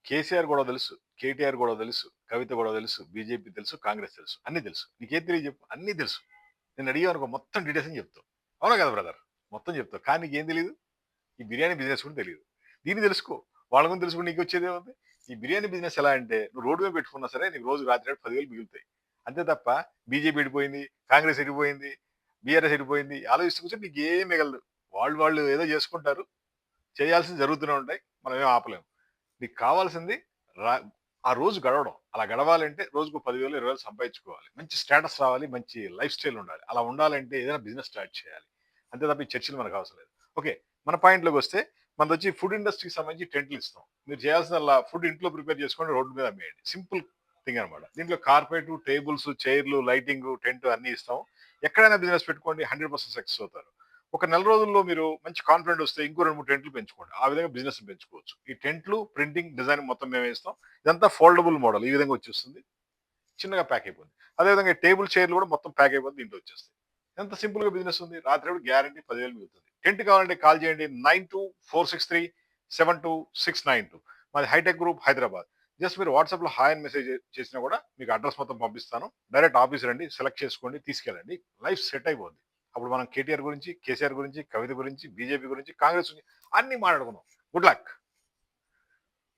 కేసీఆర్ గొడవ తెలుసు, కేటీఆర్ గొడవ తెలుసు, కవిత గొడవ తెలుసు, బీజేపీ తెలుసు, కాంగ్రెస్ తెలుసు. అన్నీ తెలుసు. నీకేం తెలియదు చెప్పు? అన్నీ తెలుసు. నేను అడిగావనుకో మొత్తం డీటెయిల్స్ అని చెప్తావు. అవునా కదా బ్రదర్? మొత్తం చెప్తావు. కానీ నీకేం తెలీదు? ఈ బిర్యానీ బిజినెస్ కూడా తెలీదు. దీన్ని తెలుసుకో. వాళ్ళ గురించి తెలుసుకుంటే నీకొచ్చేదేముంది? ఈ బిర్యానీ బిజినెస్ ఎలా అంటే నువ్వు రోడ్డు మీద పెట్టుకున్నా సరే నీకు రోజు రాత్రి 10,000 మిగులుతాయి. అంతే తప్ప బీజేపీ ఎడిపోయింది, కాంగ్రెస్ ఎడిపోయింది, బీఆర్ఎస్ ఎడిపోయింది ఆలోచిస్తూ కూర్చొని నీకేం మిగలదు. వాళ్ళు ఏదో చేసుకుంటారు. చేయాల్సింది జరుగుతూనే ఉంటాయి. మనం ఏం ఆపలేము. నీకు కావాల్సింది రా ఆ రోజు గడవడం. అలా గడవాలంటే రోజుకో 10,000, 20,000 సంపాదించుకోవాలి. మంచి స్టేటస్ రావాలి. మంచి లైఫ్ స్టైల్ ఉండాలి. అలా ఉండాలంటే ఏదైనా బిజినెస్ స్టార్ట్ చేయాలి. అంతే తప్ప ఈ చర్చలు మనకు అవసరం లేదు. ఓకే. మన పాయింట్‌లోకొస్తే మనదొచ్చి ఫుడ్ ఇండస్ట్రీకి సంబంధించి టెంట్లు ఇస్తాం. మీరు చేయాల్సిందల్లా ఫుడ్ ఇంట్లో ప్రిపేర్ చేసుకొని రోడ్డు మీద అమ్మేయండి. సింపుల్ థింగ్ అనమాట. దీంట్లో కార్పెటు, టేబుల్స్, చైర్లు, లైటింగు, టెంట్ అన్నీ ఇస్తాం. ఎక్కడైనా బిజినెస్ పెట్టుకోండి 100% సక్సెస్ అవుతారు. ఒక నెల రోజుల్లో మీరు మంచి కాన్ఫిడెంట్ వస్తే ఇంకో 2, 3 టెంట్లు పెంచుకోండి. ఆ విధంగా బిజినెస్ పెంచుకోవచ్చు. ఈ టెంట్లు, ప్రింటింగ్, డిజైనింగ్ మొత్తం మేమే ఇస్తాం. ఇదంతా ఫోల్డబుల్ మోడల్. ఈ విధంగా వచ్చేస్తుంది. చిన్నగా ప్యాక్ అయిపోద్ది. అదేవిధంగా టేబుల్ చైర్లు కూడా మొత్తం ప్యాక్ అయిపోద్ది. దీంట్లో వచ్చేస్తాయి. ఎంత సింపుల్‌గా బిజినెస్ ఉంది. రాత్రి గ్యారంటీ 10,000 మిగులుతుంది. టెంట్ కావాలంటే కాల్ చేయండి 9246372692. మాది హైటెక్ గ్రూప్ హైదరాబాద్. జస్ట్ మీరు వాట్సాప్‌లో హాయ్ అని మెసేజ్ చేసినా కూడా మీకు అడ్రెస్ మొత్తం పంపిస్తాను. డైరెక్ట్ ఆఫీస్ రండి. సెలెక్ట్ చేసుకోండి. తీసుకెళ్ళండి. లైఫ్ సెట్ అయిపోద్ది. అప్పుడు మనం కేటీఆర్ గురించి, కేసీఆర్ గురించి, కవిత గురించి, బీజేపీ గురించి, కాంగ్రెస్ గురించి అన్నీ మాట్లాడుకుందాం. Good luck.